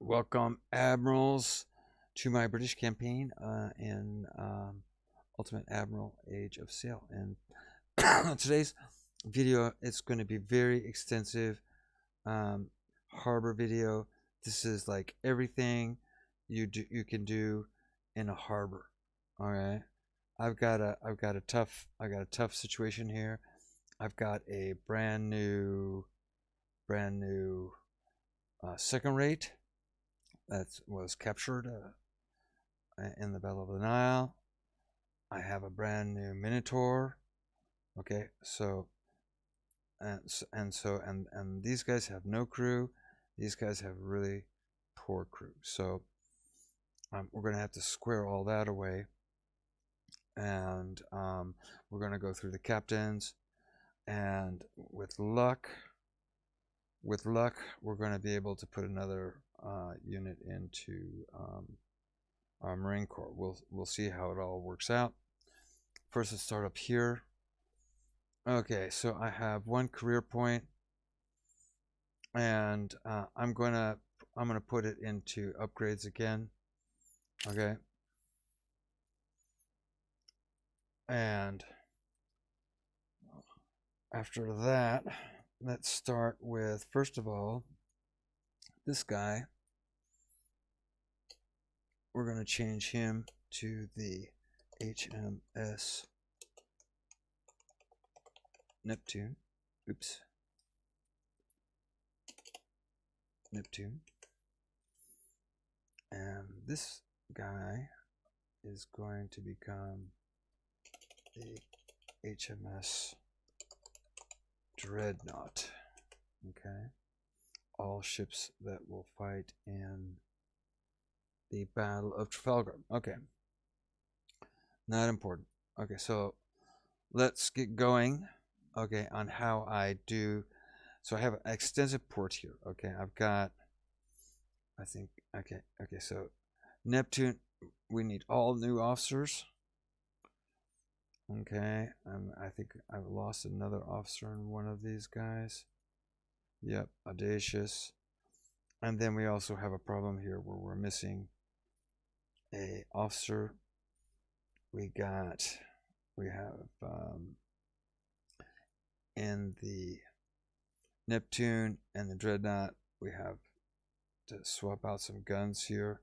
Welcome, Admirals, to my British campaign in Ultimate Admiral Age of Sail. And today's video is going to be very extensive harbor video. This is like everything you can do in a harbor. All right, I've got a tough situation here. I've got a brand new second rate that was captured in the Battle of the Nile. I have a brand new Minotaur. Okay, so and these guys have no crew. These guys have really poor crew. So we're gonna have to square all that away, and we're gonna go through the captains, and with luck, we're going to be able to put another unit into our Marine Corps. We'll see how it all works out. First, let's start up here. Okay, so I have one career point, and I'm gonna put it into upgrades again. Okay, and after that, let's start with, first of all, this guy. We're going to change him to the HMS Neptune. Oops. Neptune. And this guy is going to become the HMS Dreadnought. Okay. All ships that will fight in the Battle of Trafalgar. Okay. Not important. Okay, so let's get going. Okay, on how I do. So I have an extensive port here. Okay, I've got, I think, okay, so Neptune, we need all new officers. Okay, I think I've lost another officer in one of these guys. Yep, audacious. And then we also have a problem here where we're missing a officer. We have in the Neptune and the Dreadnought, we have to swap out some guns here.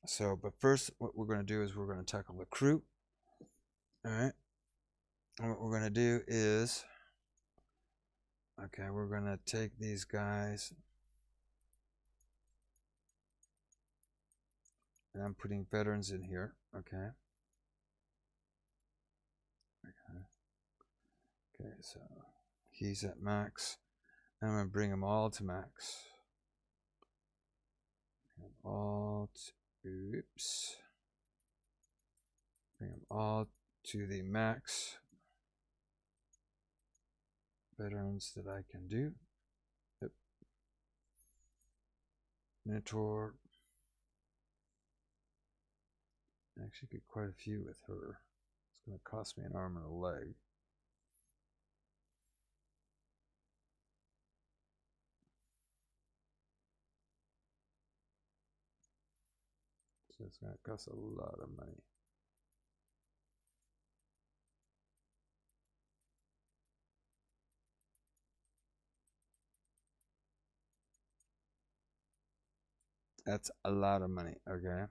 So, but first, what we're going to do is we're going to tackle the crew. All right. And what we're going to do is, okay, we're going to take these guys, and I'm putting veterans in here. Okay. Okay, so he's at max. I'm going to bring them all to max. Oops. Bring them all to the max veterans that I can do. Yep. Minotaur. I actually get quite a few with her. It's going to cost me an arm and a leg. So it's going to cost a lot of money. That's a lot of money, okay?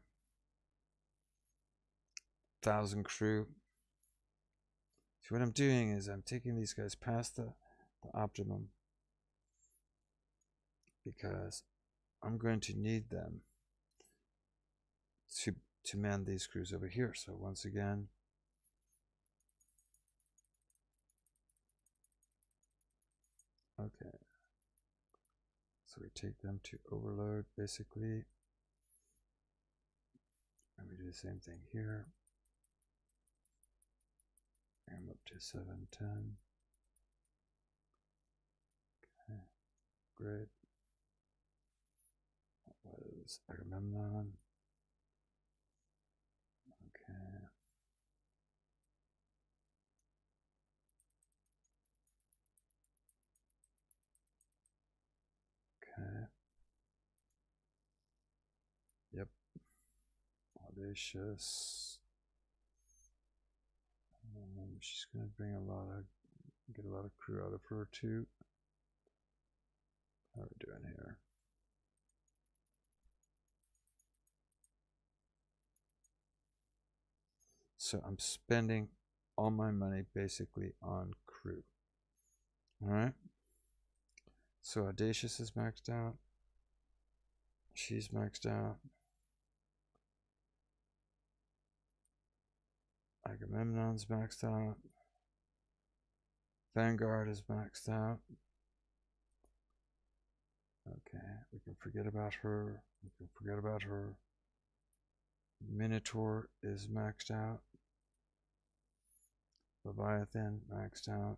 1,000 crew. So what I'm doing is I'm taking these guys past the optimum, because I'm going to need them to man these crews over here. So once again, okay, so we take them to overload basically, and we do the same thing here. Bring them up to 710. Okay, great. That was Agamemnon. Okay. Okay. Audacious. She's gonna bring get a lot of crew out of her too. How are we doing here? So I'm spending all my money basically on crew. All right. So Audacious is maxed out. She's maxed out. Agamemnon's maxed out. Vanguard is maxed out. Okay, we can forget about her. We can forget about her. Minotaur is maxed out. Leviathan maxed out.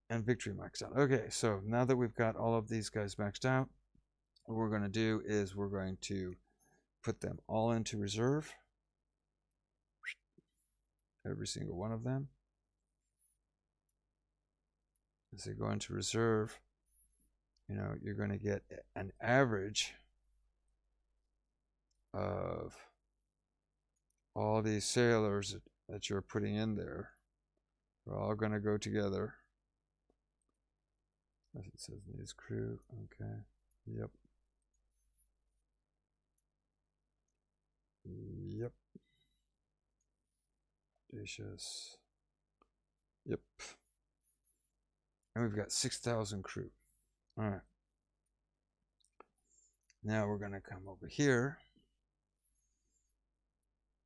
And Victory maxed out. Okay, so now that we've got all of these guys maxed out, what we're going to do is we're going to put them all into reserve. Every single one of them. As they go into reserve, you know, you're going to get an average of all these sailors that you're putting in there. They're all going to go together. As it says, needs crew. Okay. Yep. Yep. Audacious. Yep. And we've got 6,000 crew. All right. Now we're going to come over here.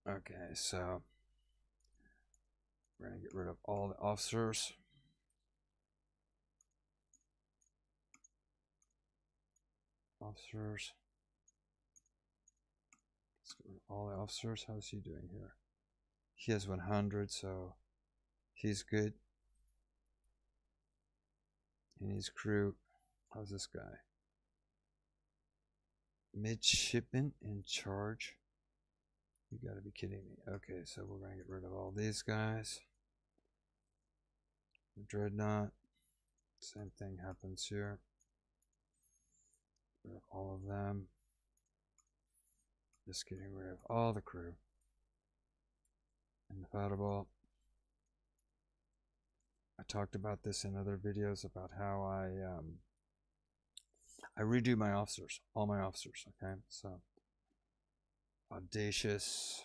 Okay, so we're going to get rid of all the officers. Officers. Let's get rid of all the officers. How's he doing here? He has 100, so he's good. He needs crew. How's this guy? Midshipman in charge. You gotta be kidding me. Okay, so we're gonna get rid of all these guys. The Dreadnought. Same thing happens here. Rid of all of them. Just getting rid of all the crew. Indefatigable. I talked about this in other videos about how I redo my officers, all my officers. Okay, so Audacious.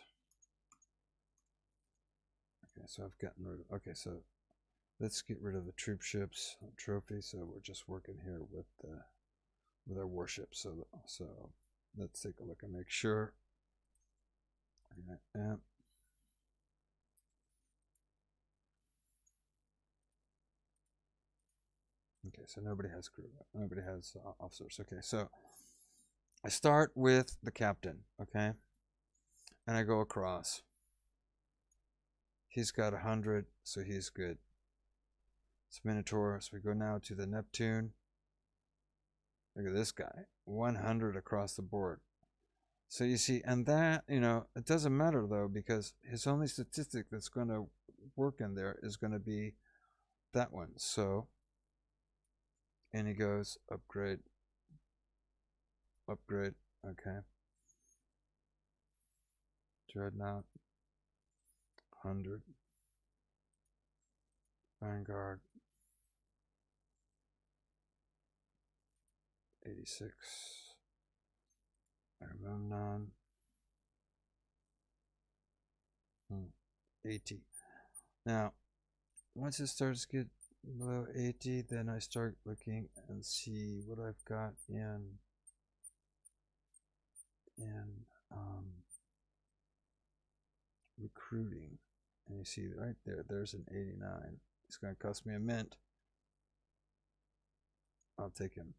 Okay, so I've gotten rid of. Okay, so let's get rid of the troop ships trophy. So we're just working here with our warships. So let's take a look and make sure. Yeah. Okay, so nobody has crew. Nobody has officers. Okay, so I start with the captain. Okay, and I go across. He's got 100, so he's good. It's Minotaur. So we go now to the Neptune. Look at this guy, 100 across the board. So you see, and that, you know, it doesn't matter though, because his only statistic that's going to work in there is going to be that one. So, and he goes upgrade, upgrade. Okay. Dreadnought, 100. Vanguard, 86. Agamemnon, 80. Now, once it starts to get below 80, then I start looking and see what I've got in recruiting. And you see right there, there's an 89. It's going to cost me a mint. I'll take him.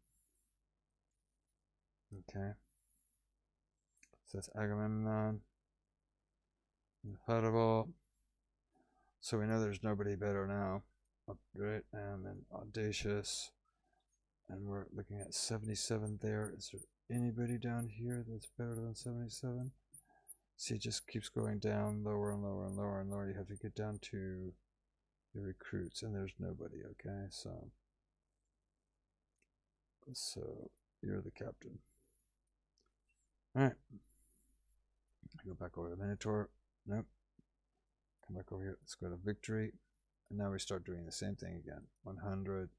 Okay. So that's Agamemnon. Indefatigable. So we know there's nobody better now. Upgrade, and then Audacious. And we're looking at 77 there. Is there anybody down here that's better than 77? See, it just keeps going down lower and lower and lower and lower. You have to get down to the recruits, and there's nobody. Okay, so you're the captain. All right. Go back over the Minotaur. Nope. Come back over here. Let's go to Victory. And now we start doing the same thing again. 100.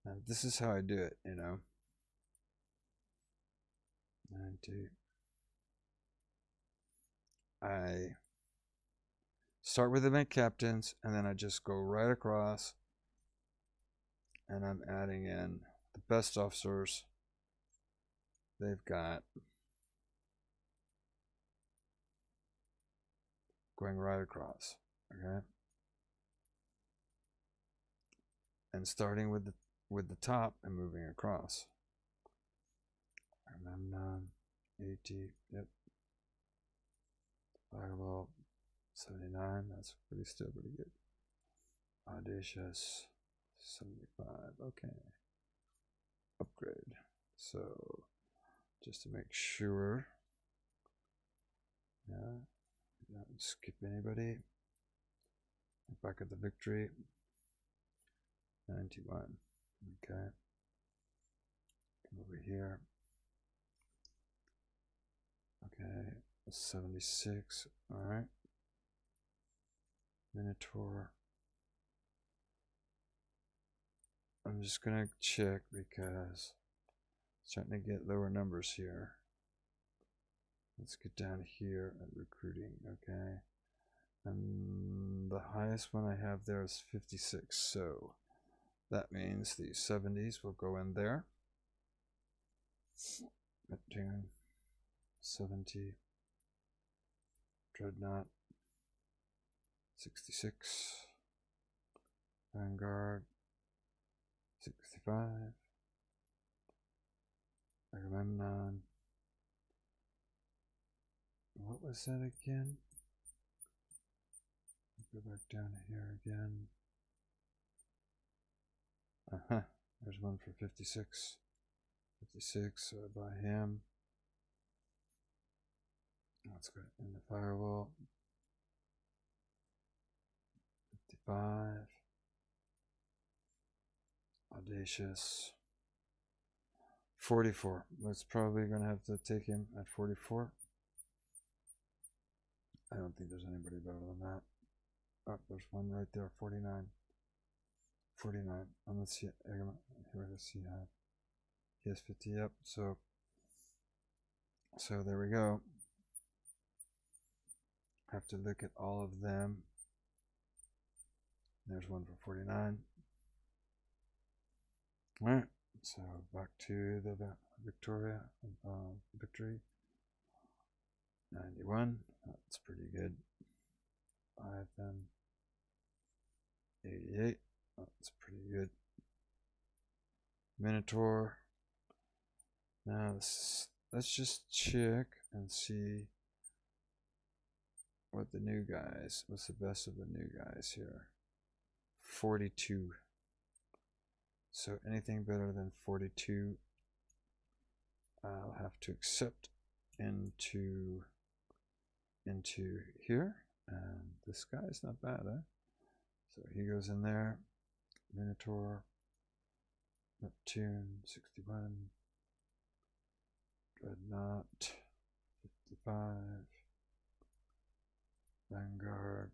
And this is how I do it, you know. 90. I start with the mid captains, and then I just go right across, and I'm adding in the best officers they've got, going right across, okay, and starting with the top and moving across. And then 80, yep. Fireball 79, that's still pretty good. Audacious 75, okay. Upgrade. So just to make sure, yeah, don't skip anybody. Back at the Victory. 91, okay. Come over here. Okay, 76, all right. Minotaur. I'm just gonna check because it's starting to get lower numbers here. Let's get down here at recruiting, okay. And the highest one I have there is 56, so that means the 70s will go in there. Neptune, 70. Dreadnought, 66. Vanguard, 65. Agamemnon. What was that again? Go back down here again. There's one for 56. 56, so I buy him. Let's go in the firewall. 55. Audacious. 44. That's probably going to have to take him at 44. I don't think there's anybody better than that. Oh, there's one right there. 49. 49. And let's see. Here, let's see. He has 50 up. So there we go. Have to look at all of them. There's one for 49. All right. So back to the Victory. 91. That's pretty good. 5 then. 88. That's pretty good. Minotaur. Now let's just check and see what the new guys. What's the best of the new guys here? 42. So anything better than 42, I'll have to accept into here. And this guy is not bad, huh? So he goes in there. Minotaur, Neptune, 61, Dreadnought, 55, Vanguard,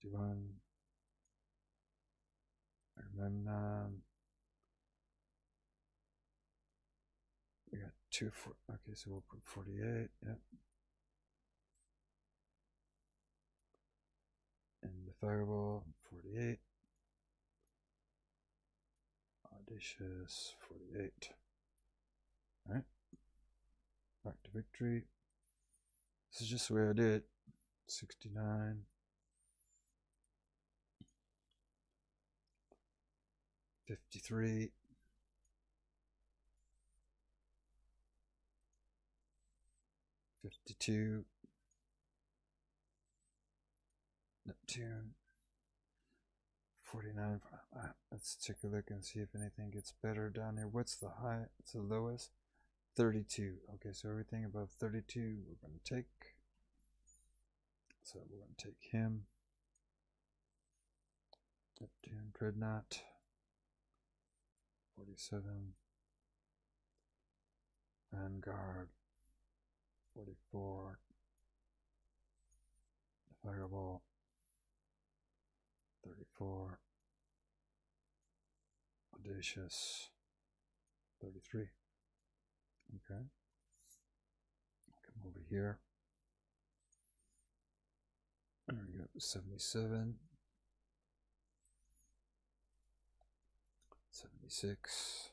51, Agamemnon. We got 2 for, okay, so we'll put 48, yep. And the Fireball, 48. Audacious, 48. Alright. Back to Victory. This is just the way I did it. 69. 53. 52. Neptune. 49. Let's take a look and see if anything gets better down here. What's the high? What's the lowest? 32. Okay, so everything above 32 we're going to take. So we're going to take him. Neptune, Dreadnought. 47. Vanguard. 44. Fireball. 34. Audacious. 33. Okay. Come over here. There we go. 77. 76.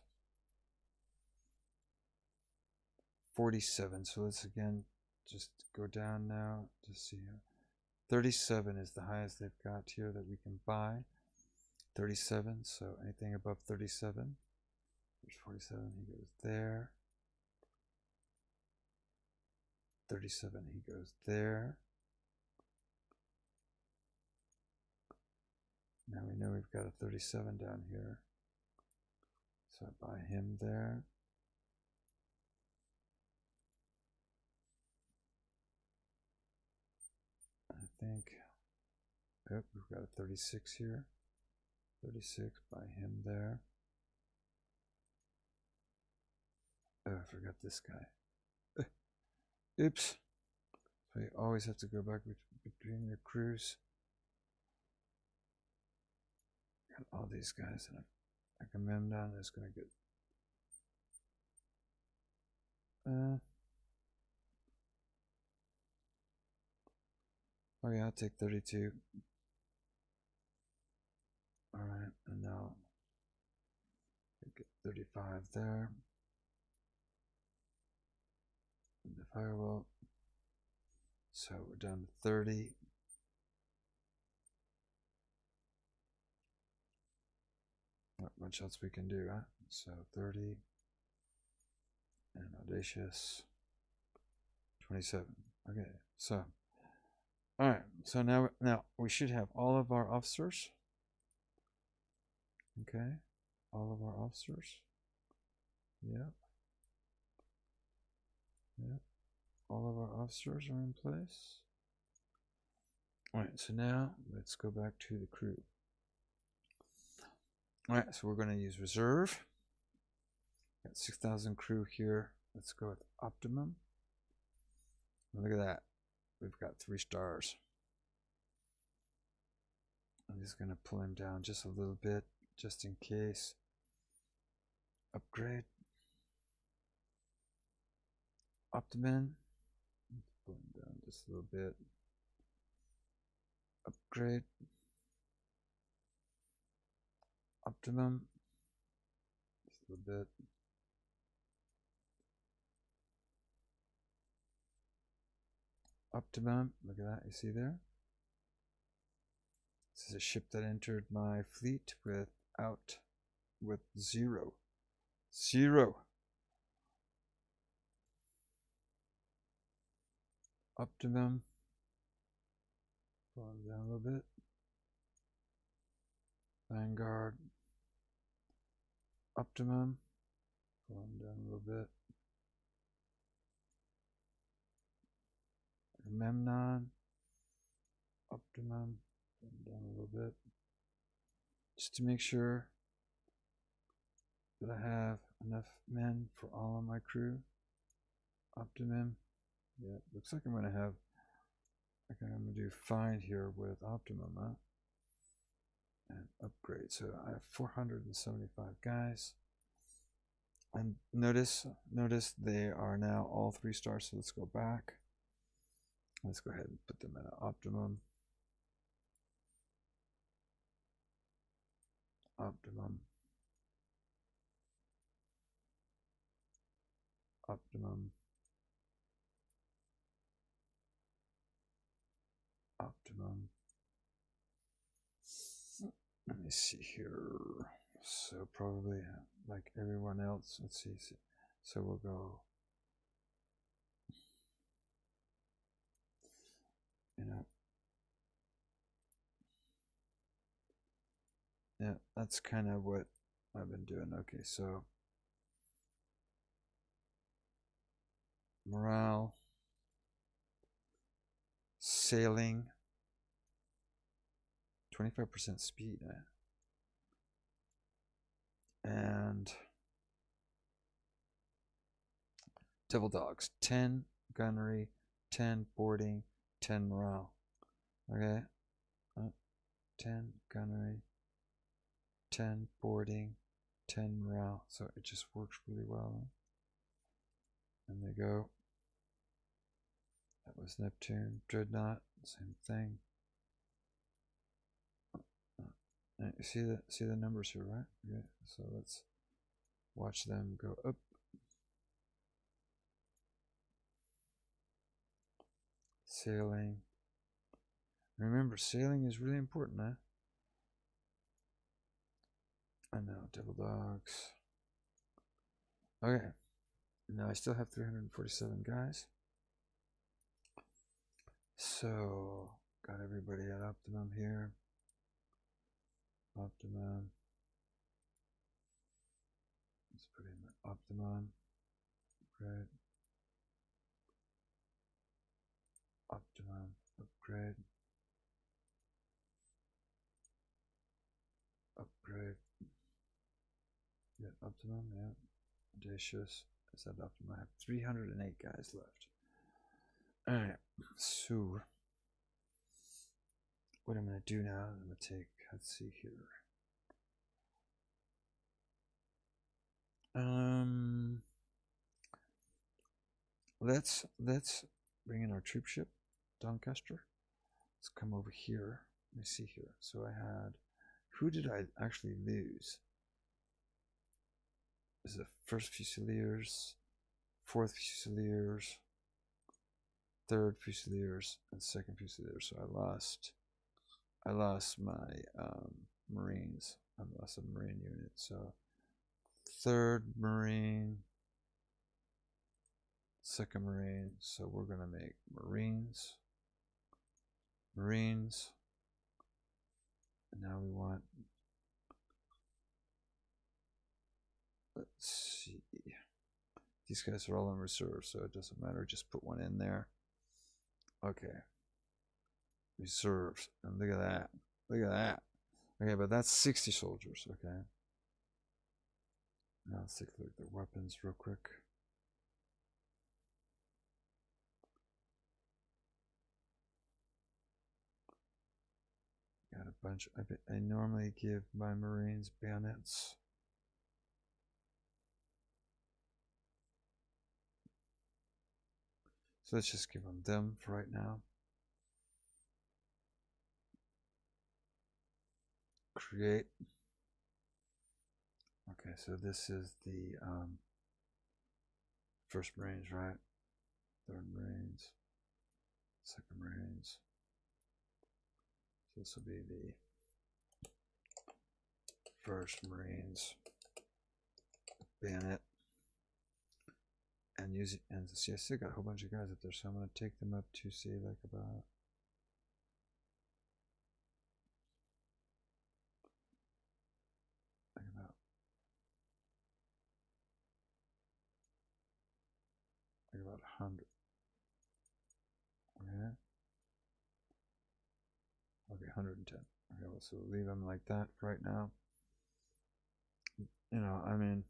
47. So let's again just go down now to see here. 37 is the highest they've got here that we can buy. 37. So anything above 37. There's 47. He goes there. 37. He goes there. Now we know we've got a 37 down here. So I buy him there. I think, oh, we've got a 36 here. 36, buy him there. Oh, I forgot this guy. Oops. So you always have to go back between your crews. Got all these guys, and Agamemnon is going to get. Oh yeah, I'll take 32. Alright, and now get 35 there. And the firewall. So we're down to 30. Not much else we can do, huh? So 30. And audacious. 27. Okay, so. Alright, so now we should have all of our officers. Okay, all of our officers. Yep. Yep. All of our officers are in place. Alright, so now let's go back to the crew. Alright, so we're going to use reserve. Got 6,000 crew here. Let's go with optimum. Look at that. We've got 3 stars. I'm just going to pull him down just a little bit, just in case. Upgrade. Optimum. Pull him down just a little bit. Upgrade. Optimum. Just a little bit. Optimum. Look at that. You see there? This is a ship that entered my fleet with 0. 0. Optimum. Pull him down a little bit. Vanguard. Optimum. Pull him down a little bit. Memnon. Optimum. Pull him down a little bit. Just to make sure that I have enough men for all of my crew. Optimum. Yeah, looks like I'm going to have. Okay, I'm going to do fine here with optimum, huh? And upgrade. So I have 475 guys. And notice they are now all 3 stars. So let's go back. Let's go ahead and put them at optimum. Optimum. Optimum. Optimum. Let me see here. So probably like everyone else. Let's see. So we'll go. Yeah, that's kind of what I've been doing. Okay, so morale, sailing, 25% speed, and devil dogs 10, gunnery, 10 boarding, 10 morale. Okay, 10 gunnery, 10 boarding, 10 morale. So it just works really well. And they go. That was Neptune. Dreadnought, same thing. You see the numbers here, right? Okay, so let's watch them go up. Sailing. Remember, sailing is really important, huh? I know, devil dogs. Okay, now I still have 347 guys. So, got everybody at optimum here. Optimum. Let's put in the optimum. Upgrade. Optimum. Upgrade. Upgrade. Yeah, optimum, yeah. Audacious. Is that optimum? I have 308 guys left. Alright, so what I'm going to do now, I'm going to take, let's see here. Let's bring in our troop ship, Doncaster. Let's come over here. Let me see here. So I had, who did I actually lose? Is it first Fusiliers, fourth Fusiliers, third Fusiliers, and second Fusiliers. So I lost my Marines. I lost a Marine unit. So third Marine, second Marine. So we're gonna make Marines, Marines, and now we want. Let's see. These guys are all in reserve, so it doesn't matter. Just put one in there. Okay. Reserves. And look at that. Look at that. Okay, but that's 60 soldiers. Okay. Now let's take a look at the weapons real quick. Got a bunch. I normally give my Marines bayonets. So let's just give them for right now. Create. Okay, so this is the first Marines, right? Third Marines, second Marines. So this will be the first Marines bayonet. And use it, and see, I still got a whole bunch of guys up there, so I'm going to take them up to see like about about 100. Okay. Okay, 110. Okay, well, so leave them like that for right now. You know, I mean,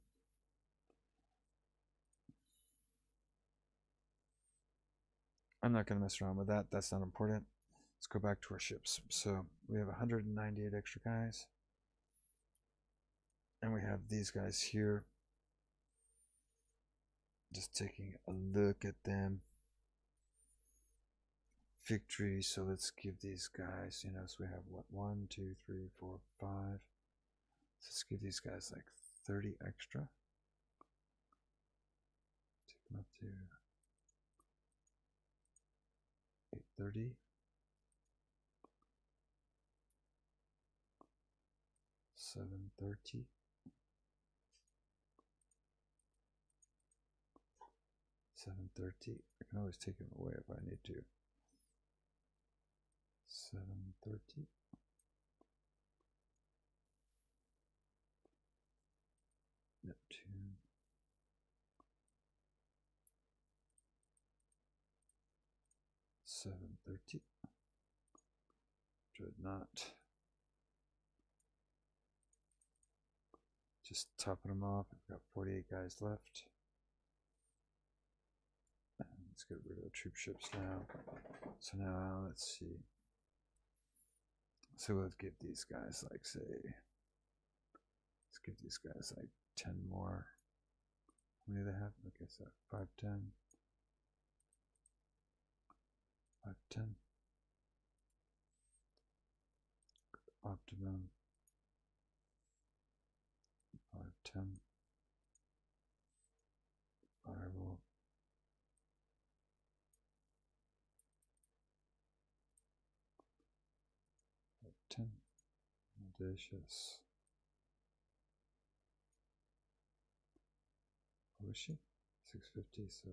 I'm not going to mess around with that. That's not important. Let's go back to our ships. So we have 198 extra guys. And we have these guys here. Just taking a look at them. Victory. So let's give these guys, you know, so we have what? 1, 2, 3, 4, 5. So let's give these guys like 30 extra. Take them up to 830. 730. 730. I can always take them away if I need to. 730. Neptune. 730. Dreadnought. Just topping them off. I've got 48 guys left. And Let's get rid of the troop ships now. So now let's see. So let's give these guys like, say, let's give these guys like 10 more. How many do they have? Okay, so 5, 10. 5, 10. Optimum. 5, 10. Firewall. 10. Audacious. What was she? 650, so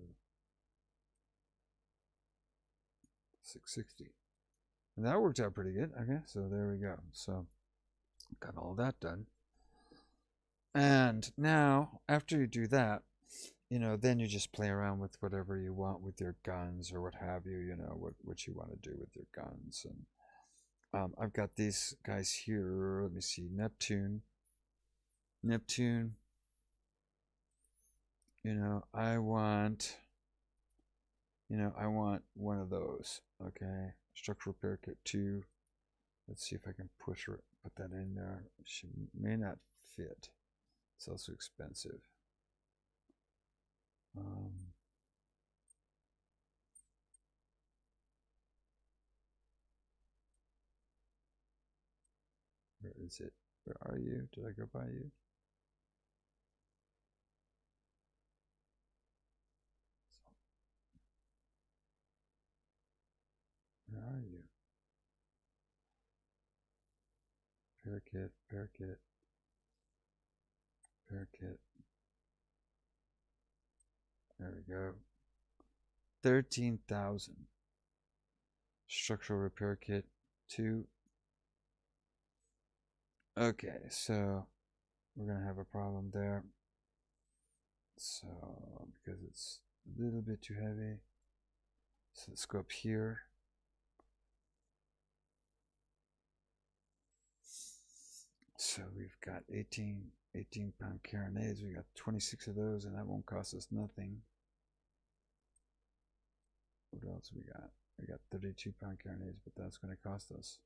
660. And that worked out pretty good. Okay, so there we go. So got all that done. And now, after you do that, you know, then you just play around with whatever you want with your guns or what have you, you know, what you want to do with your guns. And I've got these guys here. Let me see. Neptune. You know, I want one of those. Okay. Structural repair kit 2. Let's see if I can put that in there. She may not fit. It's also expensive. Where is it? Where are you? Did I go by you? Where are you? Repair kit. There we go. 13,000. Structural repair kit 2. Okay, so we're gonna have a problem there. So because it's a little bit too heavy. So let's go up here. So we've got 18-pound carronades. We got 26 of those, and that won't cost us nothing. What else we got? We got 32-pound carronades, but that's going to cost us.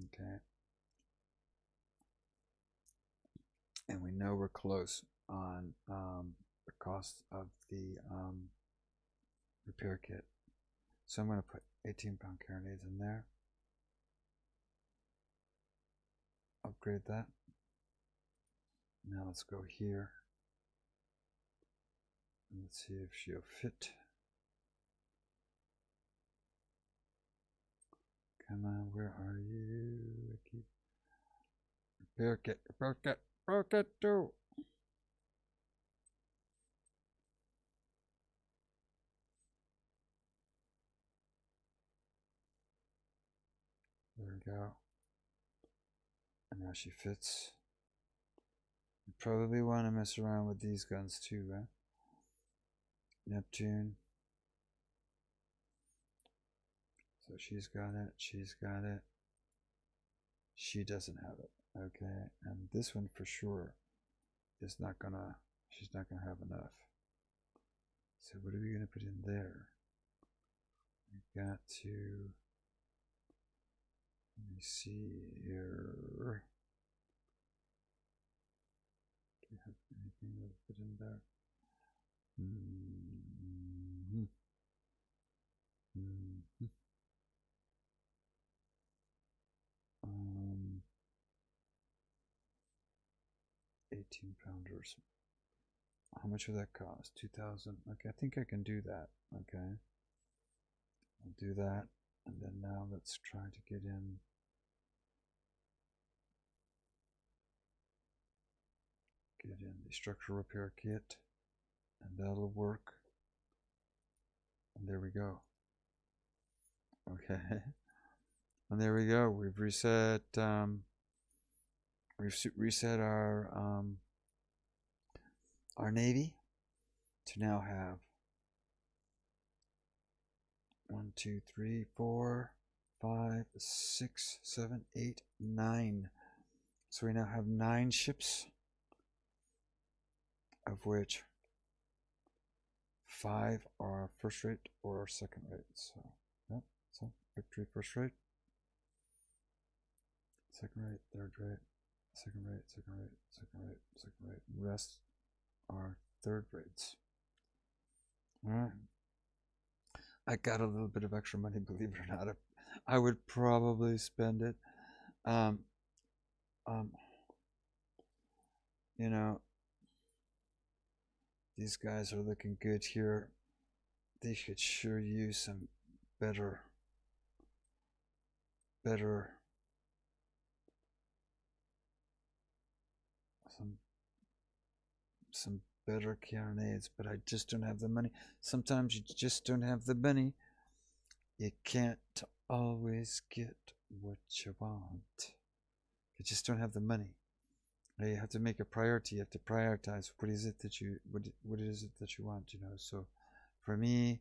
Okay. And we know we're close on the cost of the repair kit. So I'm going to put 18-pound carronades in there. Upgrade that. Now let's go here. And let's see if she'll fit. Come on, where are you? Repair kit, too. There we go. And now she fits. You probably want to mess around with these guns too, right? Neptune. So she's got it. She doesn't have it. Okay, and this one for sure is not gonna, she's not gonna have enough. So what are we gonna put in there? We've got to, let me see here. Do we have anything to put in there? 18-pounders. How much would that cost? 2,000. Okay, I think I can do that. Okay, I'll do that, and then now let's try to get in. The structural repair kit, and that'll work. And there we go. Okay, and there we go. We've reset. We've reset our Navy to now have 1, 2, 3, 4, 5, 6, 7, 8, 9. So we now have 9 ships, of which 5 are first rate or second rate. So, yep. So victory first rate, second rate, third rate, second rate, second rate, second rate, second rate. Rest are third rates. All right. I got a little bit of extra money, believe it or not. I would probably spend it. Um, you know, these guys are looking good here. They could sure use some better some better carronades, but I just don't have the money. Sometimes you just don't have the money. You can't always get what you want. You just don't have the money. You have to make a priority. You have to prioritize what is it that you want, you know. So for me,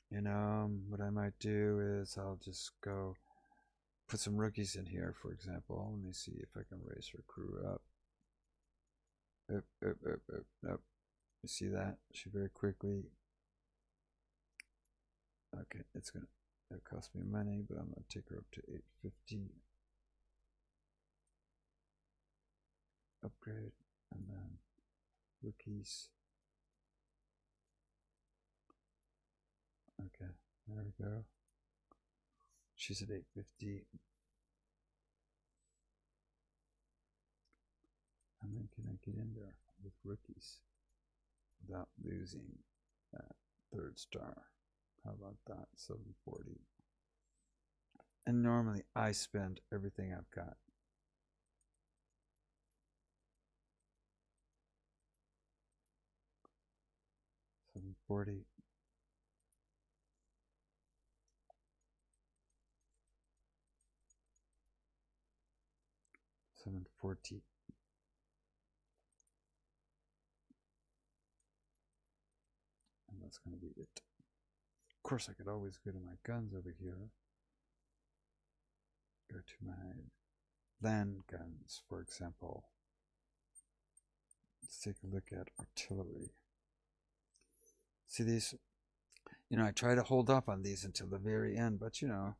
you know, what I might do is I'll just go put some rookies in here, for example. Let me see if I can raise her crew up. Nope. You see that? She very quickly. Okay, it's gonna cost me money, but I'm gonna take her up to 850. Upgrade, and then rookies. Okay, there we go. She's at 850. And then can I get in there with rookies without losing that third star? How about that? 740. And normally I spend everything I've got. $740. $740. And that's going to be it. Of course, I could always go to my guns over here. Go to my land guns, for example. Let's take a look at artillery. See these? You know, I try to hold off on these until the very end, but you know,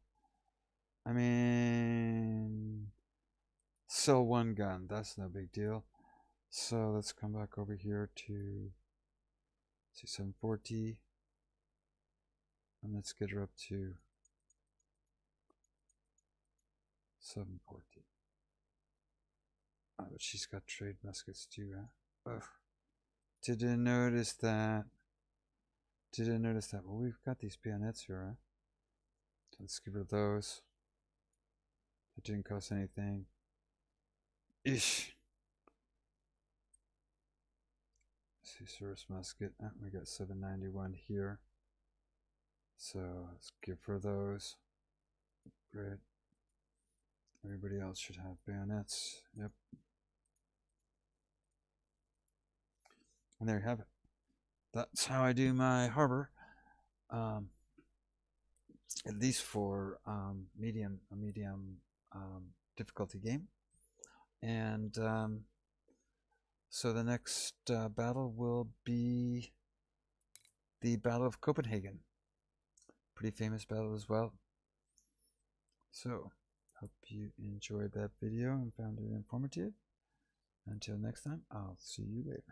I mean, sell one gun, that's no big deal. So let's come back over here to, see, 740, and let's get her up to 740. Oh, but she's got trade muskets too, huh? Ugh. Didn't notice that. Well, we've got these bayonets here, huh? So let's give her those. It didn't cost anything. Ish. See, service musket. Oh, we got 791 here. So let's give her those. Great. Everybody else should have bayonets. Yep. And there you have it. That's how I do my harbor. At least for medium difficulty game. And so the next battle will be the Battle of Copenhagen. Pretty famous battle as well. So, hope you enjoyed that video and found it informative. Until next time, I'll see you later.